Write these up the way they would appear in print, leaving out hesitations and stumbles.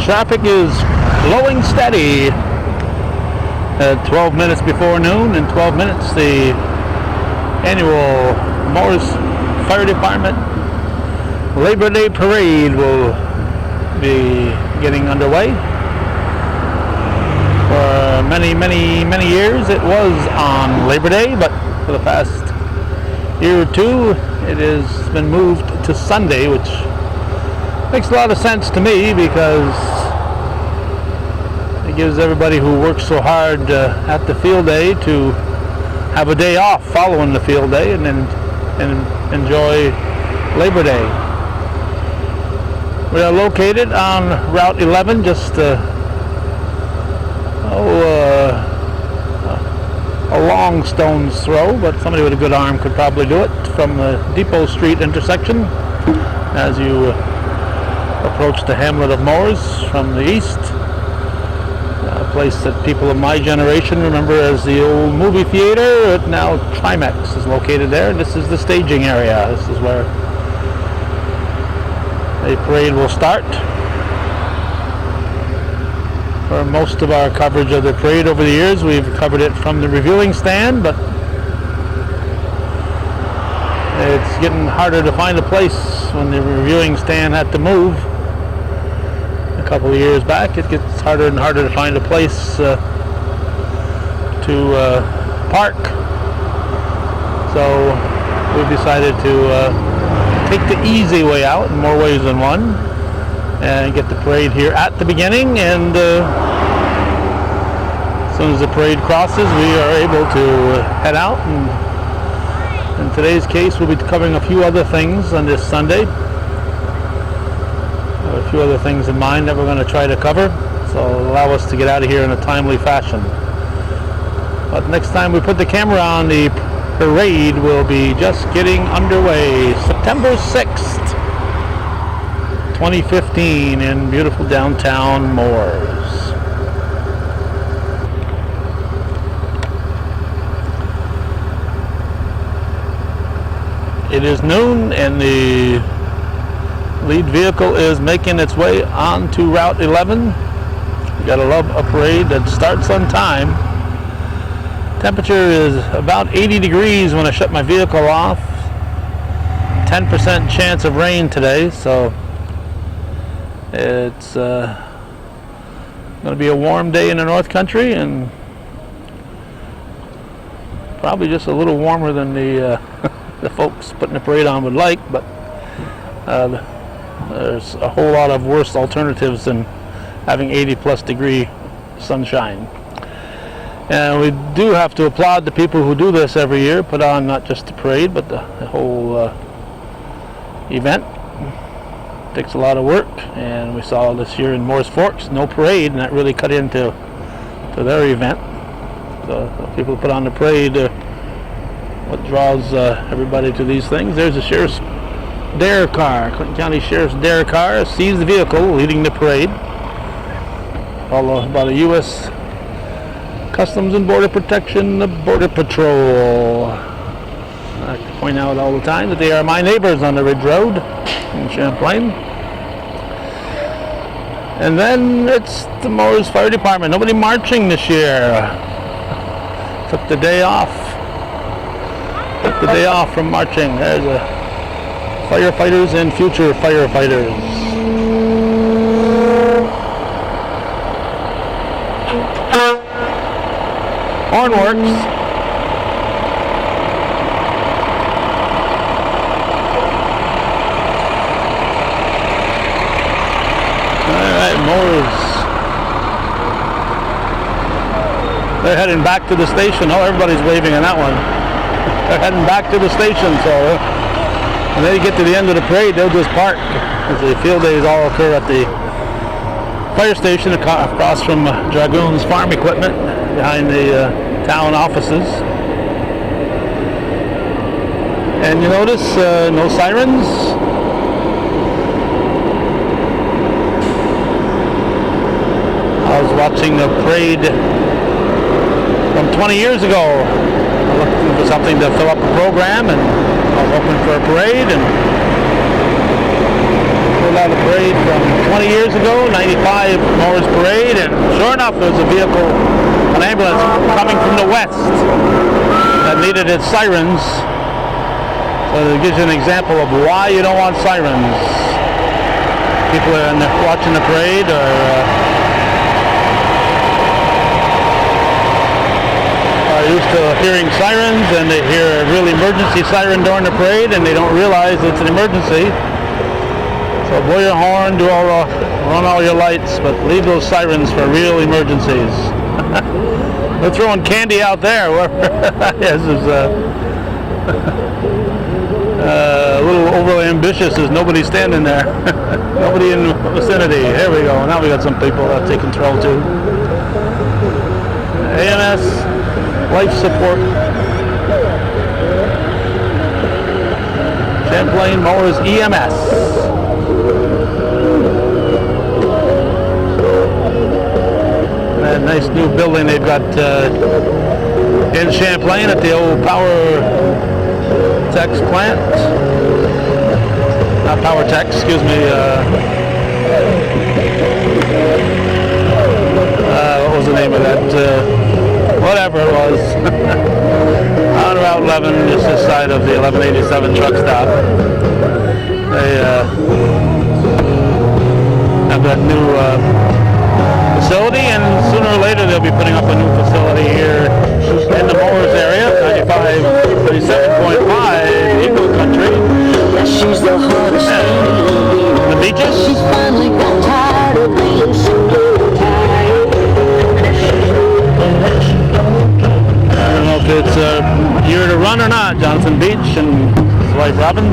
Traffic is flowing steady at 12 minutes before noon. In 12 minutes, the annual Mooers Fire Department Labor Day Parade will be getting underway. For many years it was on Labor Day, but for the past year or two it has been moved to Sunday, which makes a lot of sense to me because it gives everybody who works so hard at the field day to have a day off following the field day and enjoy Labor Day. We are located on Route 11, just a long stone's throw, but somebody with a good arm could probably do it, from the Depot Street intersection as you approach the hamlet of Mooers from the east. A place that people of my generation remember as the old movie theater. Now Trimex is located there. This is the staging area. This is where a parade will start. For most of our coverage of the parade over the years, we've covered it from the reviewing stand, but it's getting harder to find a place when the reviewing stand had to move. A couple of years back, it gets harder and harder to find a place to park. So we've decided to take the easy way out in more ways than one and get the parade here at the beginning, and as soon as the parade crosses, we are able to head out. And in today's case, we'll be covering a few other things on this Sunday. A few other things in mind that we're going to try to cover, so it'll allow us to get out of here in a timely fashion. But next time we put the camera on, the parade will be just getting underway. September 6th, 2015, in beautiful downtown Mooers. It is noon and the lead vehicle is making its way onto Route 11. You gotta love a parade that starts on time. Temperature is about 80 degrees when I shut my vehicle off. 10% chance of rain today, so it's going to be a warm day in the North Country, and probably just a little warmer than the folks putting the parade on would like, but there's a whole lot of worse alternatives than having 80+ degree sunshine. And we do have to applaud the people who do this every year, put on not just the parade but the whole event. It takes a lot of work, and we saw this year in Mooers Forks, no parade, and that really cut into their event. So the people who put on the parade, what draws everybody to these things. There's the Sheriff's Dare car. Clinton County Sheriff's Dare car sees the vehicle leading the parade, followed by the U.S. Customs and Border Protection, the Border Patrol. I like to point out all the time that they are my neighbors on the Ridge Road in Champlain. And then it's the Mooers Fire Department. Nobody marching this year. Took the day off. Took the day off from marching. There's a firefighters and future firefighters. Horn works. Alright, Mooers. They're heading back to the station. Oh, everybody's waving on that one. They're heading back to the station, so when they get to the end of the parade, they'll just park, as the field days all occur at the fire station across from Dragoon's Farm Equipment, behind the town offices. And you notice no sirens. I was watching the parade from 20 years ago, looking for something to fill up the program, and I was hoping for a parade, and saw the parade from 20 years ago, 95 Mooers Parade, and sure enough, there was a vehicle, an ambulance coming from the west that needed its sirens. So it gives you an example of why you don't want sirens. People are watching the parade are used to hearing sirens, and they hear a real emergency siren during the parade, and they don't realize it's an emergency. So blow your horn, run all your lights, but leave those sirens for real emergencies. They're throwing candy out there. This is a little overly ambitious. There's nobody standing there. Nobody in the vicinity. Here we go. Now we got some people that take control too. AMS life support. Champlain Mowers EMS. That nice new building they've got in Champlain at the old Power Tex plant. Not Power Tex, excuse me. What was the name of that? Whatever it was. On Route 11, just this side of the 1187 truck stop. They have that new facility, and sooner or later they'll be putting up a new facility here in the Mooers area, 95.7.5 Eagle Country. She's the hardest the beaches. She's finally got tired of being single tired. I don't know if it's a year to run or not. Jonathan Beach and his wife Robin.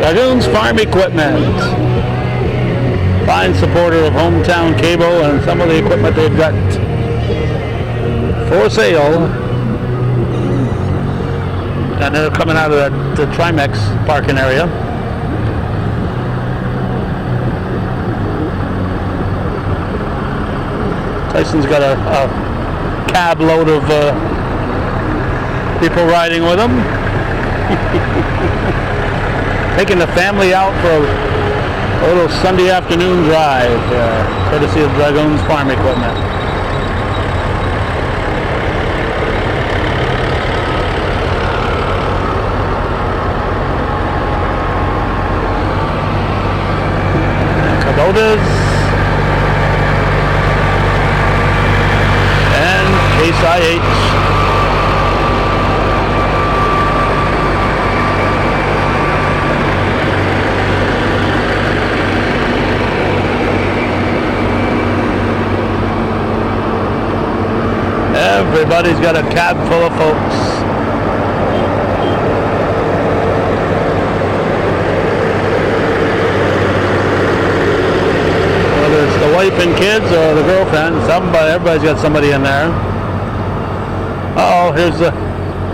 Dragoons Farm Equipment. Fine supporter of hometown cable and some of the equipment they've got for sale. And they're coming out of the Trimex parking area. Tyson's got a cab load of people riding with him. Taking the family out for a little Sunday afternoon drive, courtesy of Dragoons Farm Equipment. Kubotas and Case IH. Everybody's got a cab full of folks. Whether it's the wife and kids or the girlfriend, everybody's got somebody in there. Uh-oh, it's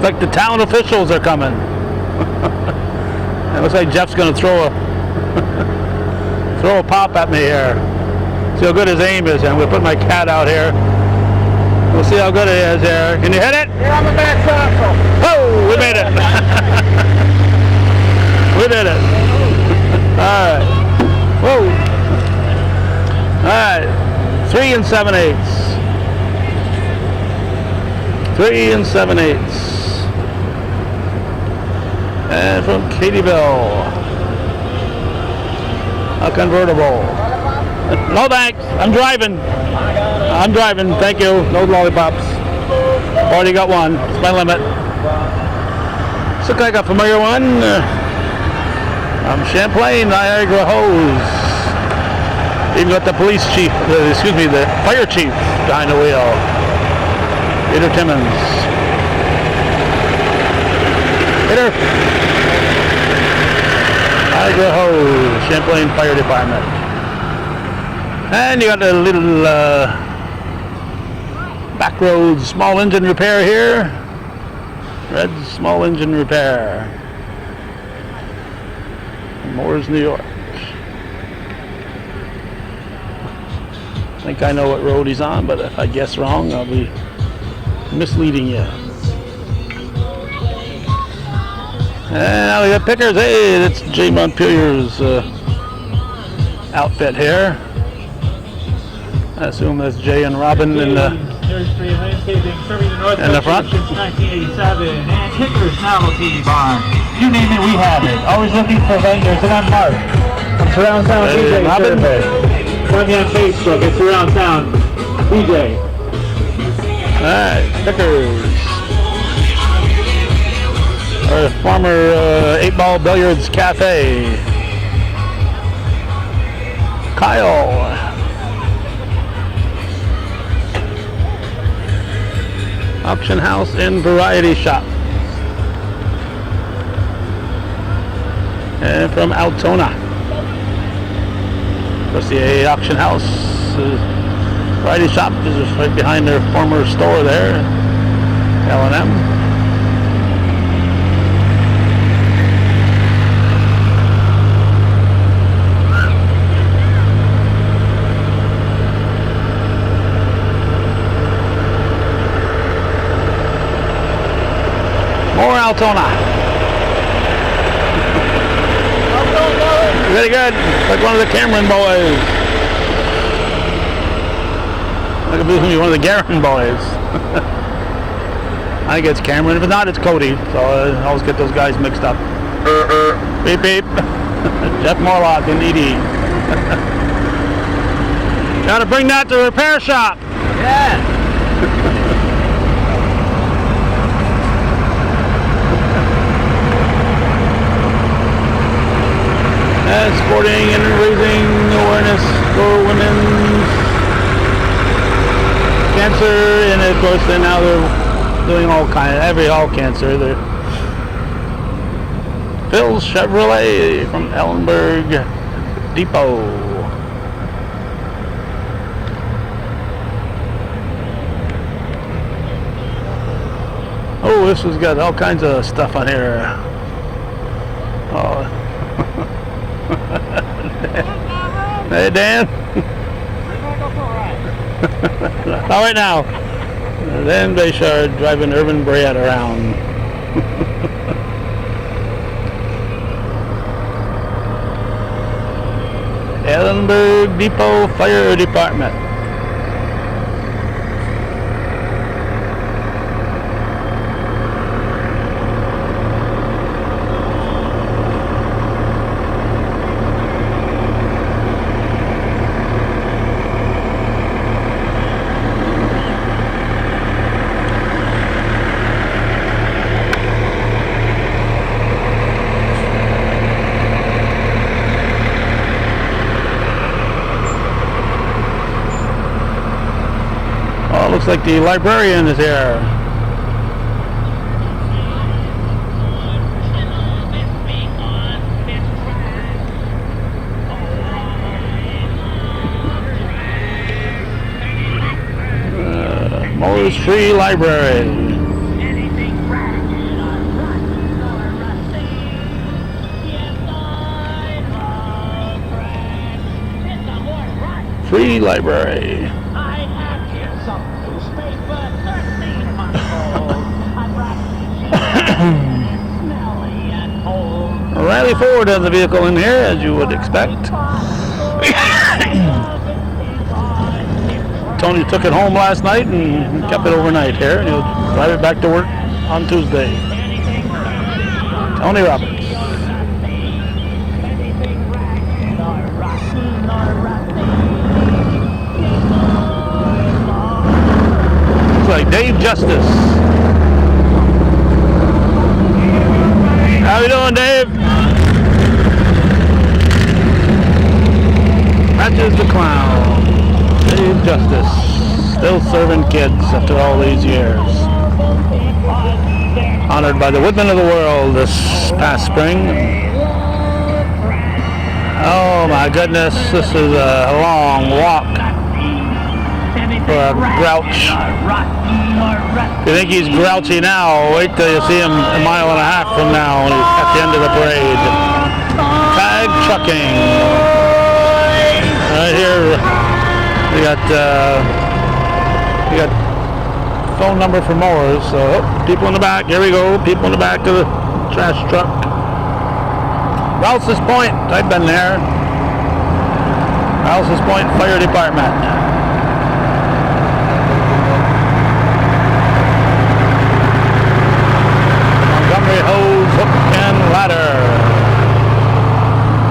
like the town officials are coming. It looks like Jeff's going to throw a pop at me here. See how good his aim is. I'm going to put my cat out here. We'll see how good it is here. Can you hit it? You're on the back circle. Oh, we made it. We did it. All right. Whoa. All right. 3 7/8. 3 7/8. And from Katyville. A convertible. No thanks. I'm driving. Thank you. No lollipops. Already got one. It's my limit. Looks like a familiar one. From Champlain, Niagara Hose. Even got the police chief, the fire chief behind the wheel. Peter Timmons. Peter. Niagara Hose, Champlain Fire Department. And you got a little back road small engine repair here. Red small engine repair. Mooers, New York. I think I know what road he's on, but if I guess wrong, I'll be misleading you. And now we got pickers. Hey, that's Jay Montpelier's outfit here. I assume that's Jay and Robin in the front. Since 1987, and Pickers Novelty Barn. You name it, we have it. Always looking for vendors, and I'm Mark. I'm Surround Sound DJ Survey. Find me on Facebook at Surround Sound DJ. Alright, Pickers. Our former 8-Ball Billiards Cafe. Kyle. Auction house and variety shop. And from Altona. Of the auction house, variety shop is right behind their former store there, L&M. More Altona. Very good. Like one of the Cameron boys. Like one of the Garin boys. I think it's Cameron. If it's not, it's Cody. So I always get those guys mixed up. Beep beep. Jeff Morlock and Edie. Gotta bring that to the repair shop. Yeah. Sporting and raising awareness for women's cancer, and of course now they're doing all cancer. They're Phil's Chevrolet from Ellenberg Depot. Oh, this has got all kinds of stuff on here. Oh. Hey Dan. All right now. Dan Bayshard driving Irvin Brad around. Ellenberg Depot Fire Department. Looks like the librarian is here. Mooers Free Library. Free Library. Riley Ford has a vehicle in here, as you would expect. Tony took it home last night and kept it overnight here, and he'll drive it back to work on Tuesday. Tony Roberts. Looks like Dave Justice. How you doing, Dave? Matches the clown. Dave Justice. Still serving kids after all these years. Honored by the Woodman of the World this past spring. Oh my goodness, this is a long walk for a grouch. If you think he's grouchy now, wait till you see him a mile and a half from now when he's at the end of the parade. Tag trucking. Right here, we got phone number for Mooers. So people in the back. Here we go. People in the back of the trash truck. Rouse's Point, I've been there. Rouse's Point Fire Department. Montgomery Hose Hook and Ladder.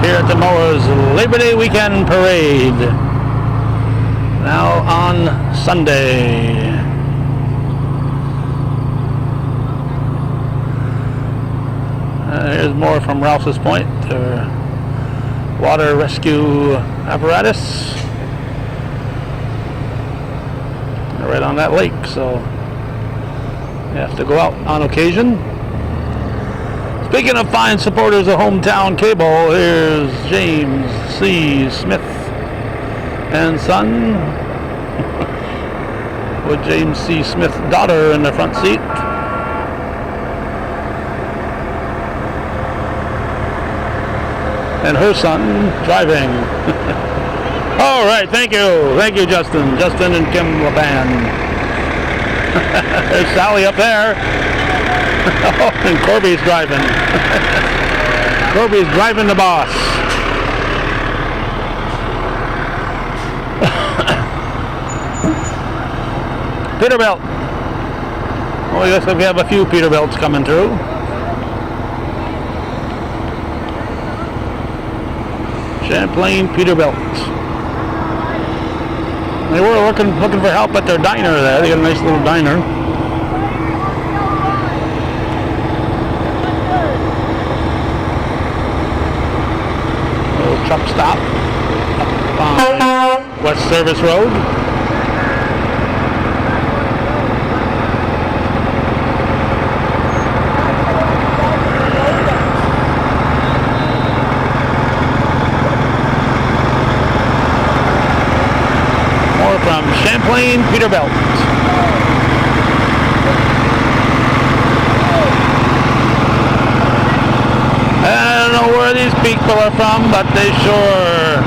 Here at the Mooers Labor Day Weekend Parade. Now on Sunday. Here's more from Rouse's Point. Their water rescue apparatus. They're right on that lake, so you have to go out on occasion. Speaking of fine supporters of hometown cable, here's James C. Smith and Son with James C. Smith's daughter in the front seat. And her son driving. All right, thank you, Justin. Justin and Kim LeBan. There's Sally up there. Oh, and Corby's driving. Corby's driving the boss. Peterbilt. Well, I guess we have a few Peterbilts coming through. Champlain Peterbilt. They were looking for help at their diner there. They got a nice little diner. Little truck stop up on West Service Road. From Champlain Peterbilt. I don't know where these people are from, but they sure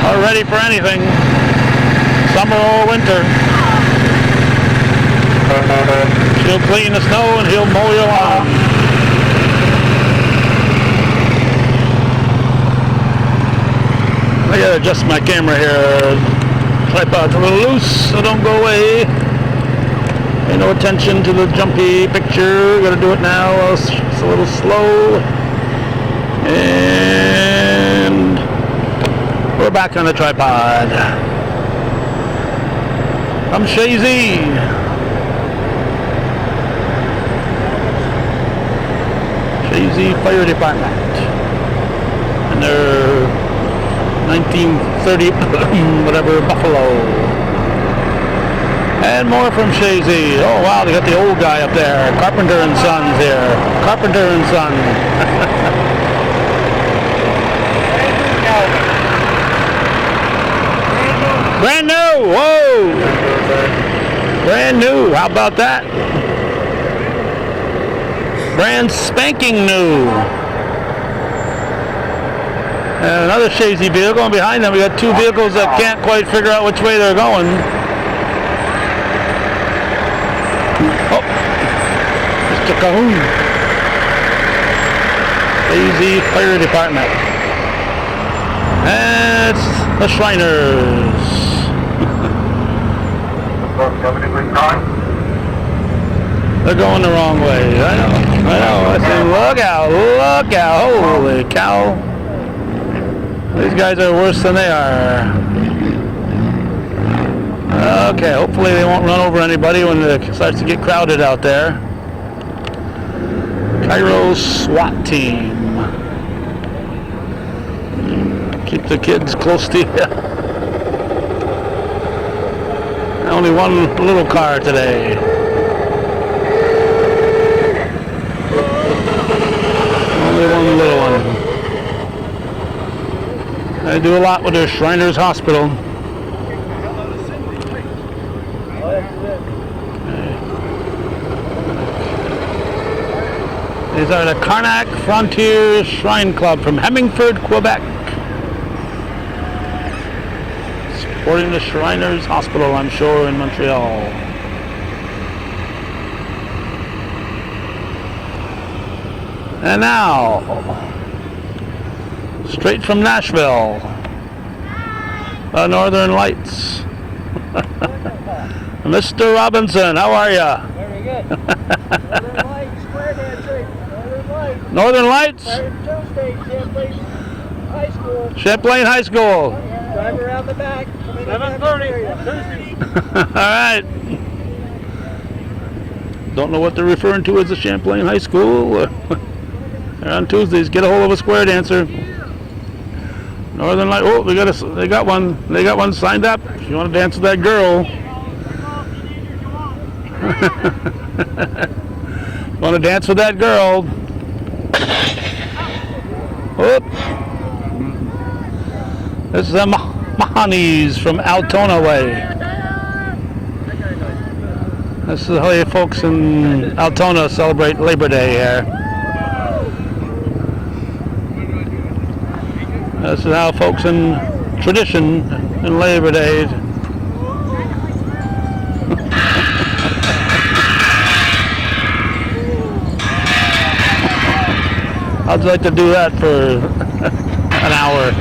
are ready for anything. Summer or winter. She'll clean the snow and he'll mow your lawn. I gotta adjust my camera here. Tripod's a little loose, so don't go away. Pay no attention to the jumpy picture. Gotta do it now, else it's a little slow. And we're back on the tripod. From Shazy. Shazy Fire Department. And they're 1930 whatever Buffalo. And more from Shazy. Oh wow, they got the old guy up there. Carpenter and Sons here. Carpenter and Son. Brand new! Whoa! Brand new, how about that? Brand spanking new. And another Shazy vehicle, and behind them we got two vehicles that can't quite figure out which way they're going. Oh, Mr. Cahoon. Shazy Fire Department. And it's the Shriners. They're going the wrong way. I know. I say, look out, holy cow. These guys are worse than they are. Okay, hopefully they won't run over anybody when it starts to get crowded out there. Cairo SWAT team. Keep the kids close to you. Only one little car today. Only one little one. I do a lot with the Shriners Hospital. These are the Carnac Frontier Shrine Club from Hemingford, Quebec. Supporting the Shriners Hospital, I'm sure, in Montreal. And now, straight from Nashville, the Northern Lights. Mr. Robinson, how are ya? Very good. Northern Lights, square dancing. Northern Lights. Northern Lights? Tuesday, Champlain High School. Champlain High School. Drive around the back. 7:30. Alright. Don't know what they're referring to as the Champlain High School. They're on Tuesdays. Get a hold of a square dancer. Northern Light. Oh, they got one. They got one signed up. If you want to dance with that girl. Want to dance with that girl? Whoop. This is the Mahanis from Altona Way. This is how you folks in Altona celebrate Labor Day here. This is how folks in tradition in Labor Day. I'd like to do that for an hour.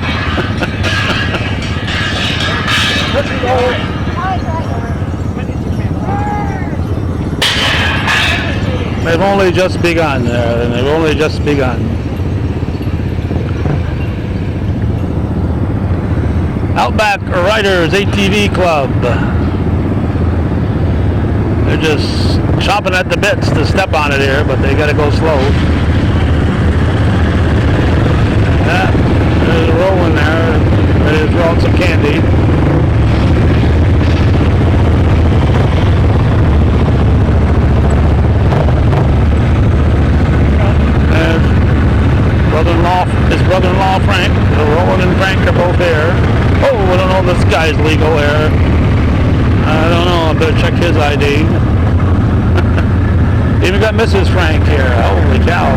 They've only just begun, and they've only just begun. Outback Riders ATV Club. They're just chomping at the bits to step on it here, but they gotta go slow. Yeah, there's a rolling there. Ready to throw out some candy. And his brother-in-law Frank, Roland and Frank are both here. Oh, I don't know if this guy's legal here. I don't know, I better check his ID. Even got Mrs. Frank here. Holy cow.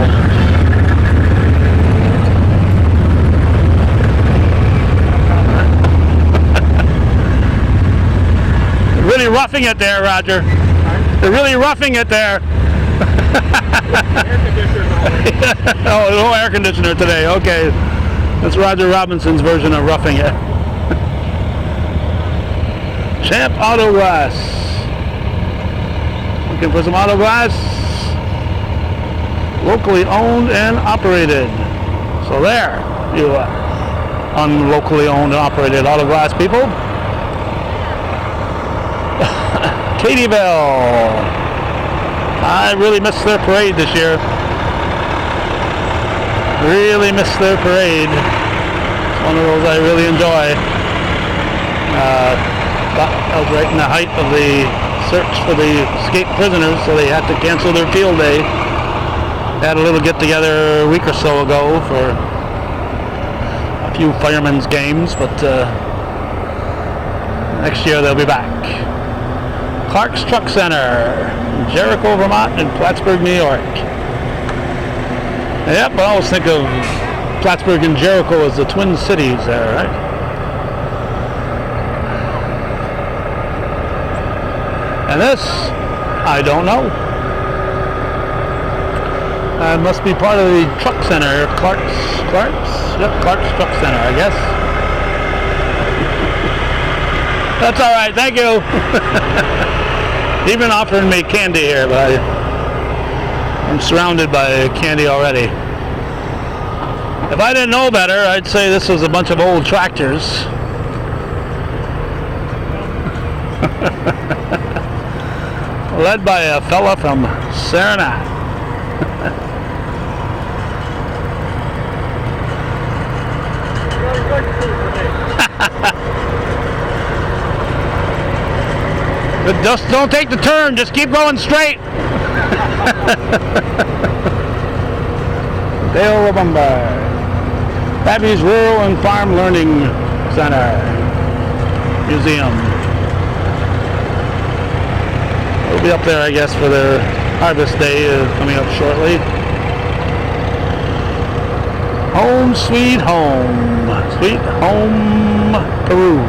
Really roughing it there, Roger. They're really roughing it there. Oh, no air conditioner today. Okay. That's Roger Robinson's version of roughing it. Champ Auto Glass. Looking for some auto glass? Locally owned and operated. So there, you unlocally owned and operated auto glass people. Katie'ville. I really missed their parade this year. Really missed their parade. It's one of those I really enjoy. That was right in the height of the search for the escaped prisoners, so they had to cancel their field day. They had a little get-together a week or so ago for a few firemen's games, but next year they'll be back. Clark's Truck Center, Jericho, Vermont, and Plattsburgh, New York. Yep, I always think of Plattsburgh and Jericho as the twin cities there, right? And this, I don't know. Must be part of the truck center, Clark's? Yep, Clark's Truck Center, I guess. That's all right, thank you. Even offering me candy here, but I'm surrounded by candy already. If I didn't know better, I'd say this was a bunch of old tractors. Led by a fella from Saranac. But just don't take the turn, just keep going straight. Dale Robumba, Babby's Rural and Farm Learning Center Museum. We'll be up there, I guess, for their Harvest Day coming up shortly. Home Sweet Home. Sweet Home, Peru.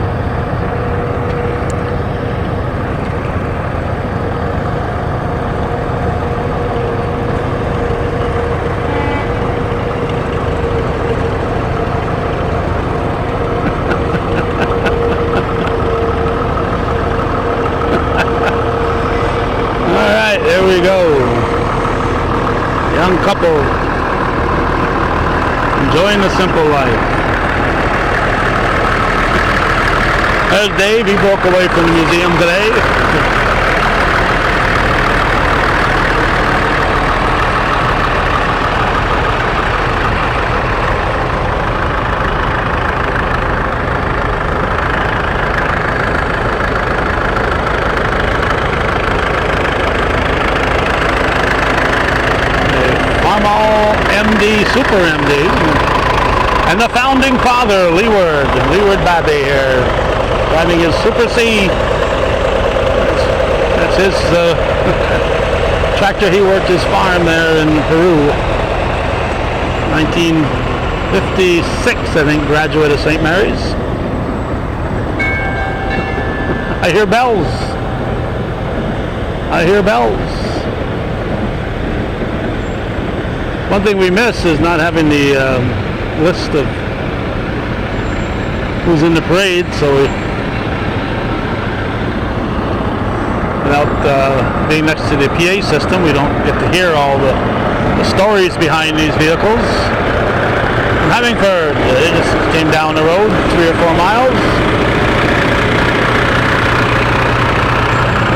young couple enjoying the simple life. There's Dave. He broke away from the museum today. MD, Super MD, and the founding father, Leeward Babby here, driving his Super C. That's his tractor. He worked his farm there in Peru. 1956, I think, graduate of St. Mary's. I hear bells. I hear bells. One thing we miss is not having the list of who's in the parade, so without being next to the PA system, we don't get to hear all the stories behind these vehicles. From Hemingford, they just came down the road 3 or 4 miles.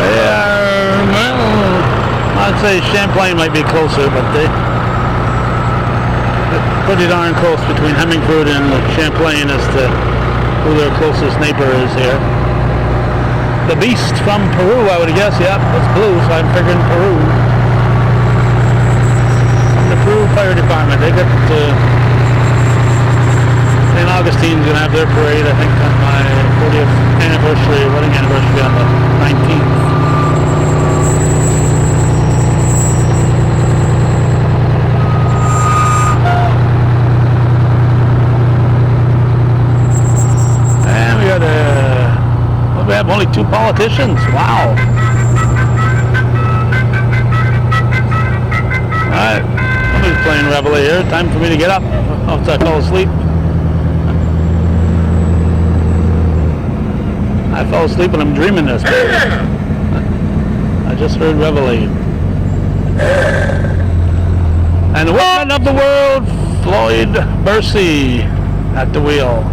They are, well, I'd say Champlain might be closer, but they're pretty darn close between Hemingford and Champlain as to who their closest neighbor is here. The Beast from Peru, I would guess. Yep, it's blue, so I'm figuring Peru. The Peru Fire Department, they got St. Augustine's going to have their parade, I think, on my 40th anniversary, wedding anniversary on the 19th. We have only 2 politicians. Wow. Alright. Somebody's playing Reveille here. Time for me to get up. Oh, I fell asleep. I fell asleep and I'm dreaming this. I just heard Reveille. And the woman of the world, Floyd Bursey, at the wheel.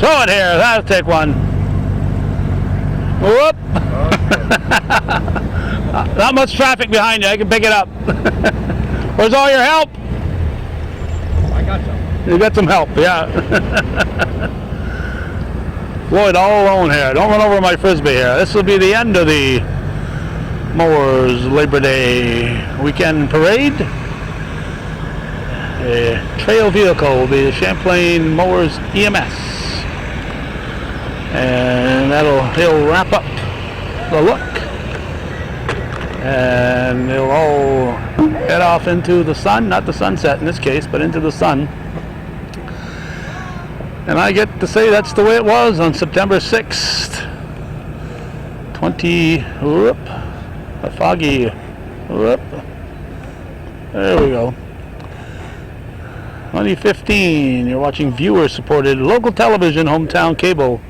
Throw it here. That'll take one. Whoop. Not much traffic behind you. I can pick it up. Where's all your help? I got some. You got some help, yeah. Floyd all alone here. Don't run over my Frisbee here. This will be the end of the Mooers Labor Day weekend parade. The trail vehicle will be the Champlain Mooers EMS. And he'll wrap up the look. And they'll all head off into the sun, not the sunset in this case, but into the sun. And I get to say that's the way it was on September 6th. A foggy, there we go. 2015, you're watching viewer-supported local television, Hometown Cable.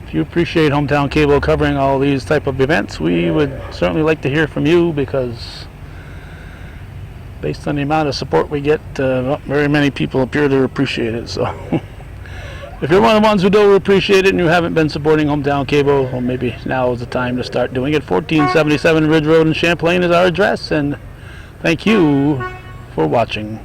If you appreciate Hometown Cable covering all these type of events, we would certainly like to hear from you, because based on the amount of support we get, not very many people appear to appreciate it. So if you're one of the ones who do appreciate it and you haven't been supporting Hometown Cable, well, maybe now is the time to start doing it. 1477 Ridge Road in Champlain is our address, and thank you for watching.